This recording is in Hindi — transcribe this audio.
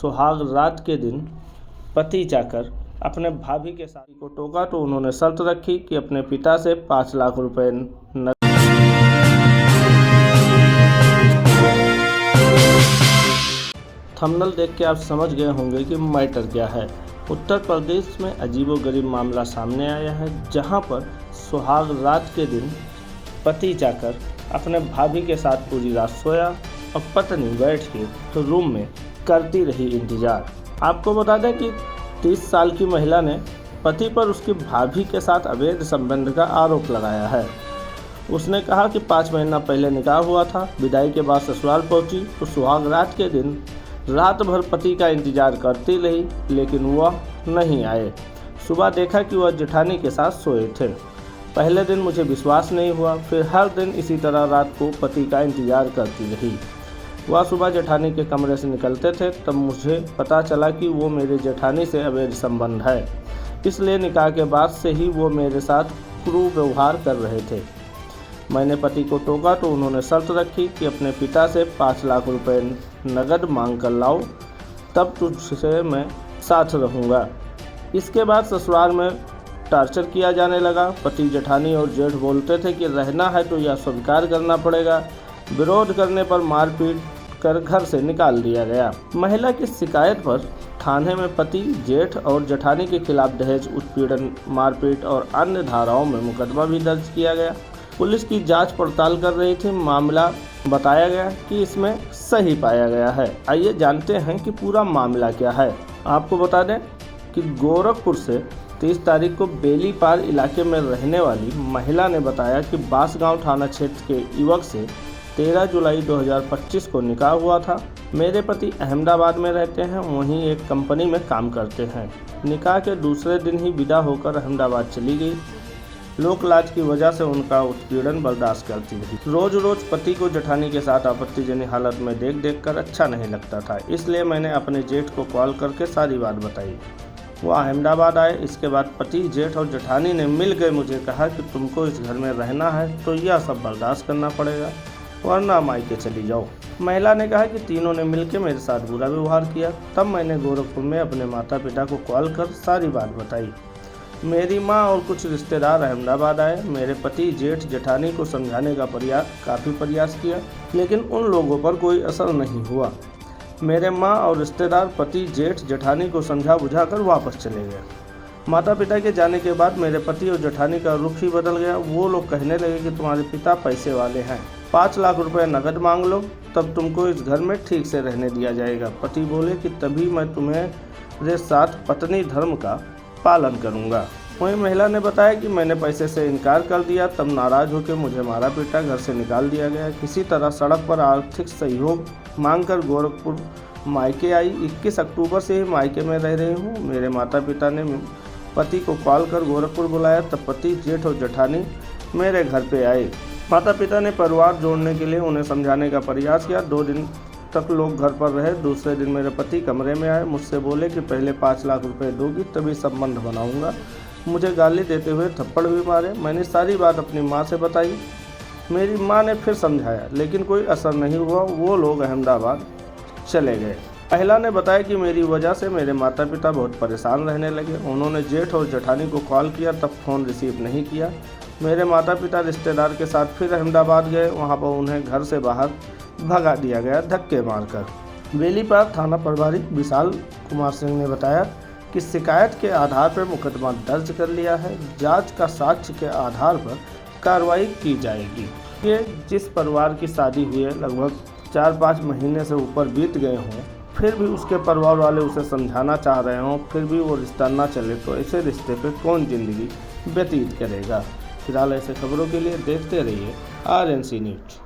सुहाग रात के दिन पति जाकर अपने भाभी के साथी को टोका तो उन्होंने शर्त रखी कि अपने पिता से 5 लाख रुपए थंबनेल देख के आप समझ गए होंगे कि मैटर क्या है। उत्तर प्रदेश में अजीबोगरीब मामला सामने आया है, जहां पर सुहाग रात के दिन पति जाकर अपने भाभी के साथ पूरी रात सोया और पत्नी बैठ के रूम में करती रही इंतजार। आपको बता दें कि 30 साल की महिला ने पति पर उसकी भाभी के साथ अवैध संबंध का आरोप लगाया है। उसने कहा कि 5 महीना पहले निकाह हुआ था, विदाई के बाद ससुराल पहुंची तो सुहाग रात के दिन रात भर पति का इंतजार करती रही, लेकिन वह नहीं आए। सुबह देखा कि वह जेठानी के साथ सोए थे। पहले दिन मुझे विश्वास नहीं हुआ, फिर हर दिन इसी तरह रात को पति का इंतजार करती रही। वह सुबह जेठानी के कमरे से निकलते थे, तब मुझे पता चला कि वो मेरे जेठानी से अवैध संबंध है, इसलिए निकाह के बाद से ही वो मेरे साथ क्रूर व्यवहार कर रहे थे। मैंने पति को टोका तो उन्होंने शर्त रखी कि अपने पिता से 5 लाख रुपए नगद मांग कर लाओ, तब तुझसे मैं साथ रहूँगा। इसके बाद ससुराल में टार्चर किया जाने लगा। पति जेठानी और जेठ बोलते थे कि रहना है तो यह स्वीकार करना पड़ेगा। विरोध करने पर मारपीट कर घर से निकाल दिया गया। महिला की शिकायत पर थाने में पति, जेठ और जेठानी के खिलाफ दहेज, उत्पीड़न, मारपीट और अन्य धाराओं में मुकदमा भी दर्ज किया गया। पुलिस की जांच पड़ताल कर रही थी। मामला बताया गया कि इसमें सही पाया गया है। आइए जानते हैं कि पूरा मामला क्या है। आपको बता दें कि गोरखपुर से 30 तारीख को बेलीपार इलाके में रहने वाली महिला ने बताया कि बांसगांव थाना क्षेत्र के युवक से 13 जुलाई 2025 को निकाह हुआ था। मेरे पति अहमदाबाद में रहते हैं, वहीं एक कंपनी में काम करते हैं। निकाह के दूसरे दिन ही विदा होकर अहमदाबाद चली गई। लोक लाज की वजह से उनका उत्पीड़न बर्दाश्त करती रही। रोज रोज पति को जेठानी के साथ आपत्तिजनक हालत में देख कर अच्छा नहीं लगता था, इसलिए मैंने अपने जेठ को कॉल करके सारी बात बताई। वो अहमदाबाद आए। इसके बाद पति, जेठ और जेठानी ने मिलकर मुझे कहा कि तुमको इस घर में रहना है तो यह सब बर्दाश्त करना पड़ेगा, वरना मायके चली जाओ। महिला ने कहा कि तीनों ने मिलकर मेरे साथ बुरा व्यवहार किया। तब मैंने गोरखपुर में अपने माता पिता को कॉल कर सारी बात बताई। मेरी माँ और कुछ रिश्तेदार अहमदाबाद आए। मेरे पति, जेठ, जेठानी को समझाने का काफ़ी प्रयास किया, लेकिन उन लोगों पर कोई असर नहीं हुआ। मेरे माँ और रिश्तेदार पति, जेठ, जेठानी को समझा बुझाकर वापस चले गए। माता पिता के जाने के बाद मेरे पति और जेठानी का रुख ही बदल गया। वो लोग कहने लगे कि तुम्हारे पिता पैसे वाले हैं, 5 लाख रुपए नकद मांग लो, तब तुमको इस घर में ठीक से रहने दिया जाएगा। पति बोले कि तभी मैं तुम्हारे साथ पत्नी धर्म का पालन करूंगा। वहीं महिला ने बताया कि मैंने पैसे से इनकार कर दिया, तब नाराज होकर मुझे मारा पीटा, घर से निकाल दिया गया। किसी तरह सड़क पर आर्थिक सहयोग मांगकर गोरखपुर मायके आई। 21 अक्टूबर से ही मायके में रह रही हूँ। मेरे माता पिता ने पति को कॉल कर गोरखपुर बुलाया, तब पति, जेठ और जेठानी मेरे घर पे आए। माता पिता ने परिवार जोड़ने के लिए उन्हें समझाने का प्रयास किया। 2 दिन तक लोग घर पर रहे। दूसरे दिन मेरे पति कमरे में आए। मुझसे बोले कि पहले 5 लाख रुपए दोगी तभी संबंध बनाऊंगा। मुझे गाली देते हुए थप्पड़ भी मारे। मैंने सारी बात अपनी माँ से बताई। मेरी माँ ने फिर समझाया, लेकिन कोई असर नहीं हुआ। वो लोग अहमदाबाद चले गए। महिला ने बताया कि मेरी वजह से मेरे माता पिता बहुत परेशान रहने लगे। उन्होंने जेठ और जेठानी को कॉल किया, तब फ़ोन रिसीव नहीं किया। मेरे माता पिता रिश्तेदार के साथ फिर अहमदाबाद गए। वहाँ पर उन्हें घर से बाहर भगा दिया गया धक्के मारकर। बेलीपार थाना प्रभारी विशाल कुमार सिंह ने बताया कि शिकायत के आधार पर मुकदमा दर्ज कर लिया है। जांच का साक्ष्य के आधार पर कार्रवाई की जाएगी। ये जिस परिवार की शादी हुई है, लगभग 4-5 महीने से ऊपर बीत गए हों, फिर भी उसके परिवार वाले उसे समझाना चाह रहे हों, फिर भी वो रिश्ता ना चले, तो ऐसे रिश्ते पे कौन ज़िंदगी व्यतीत करेगा। फिलहाल ऐसे खबरों के लिए देखते रहिए RNC न्यूज़।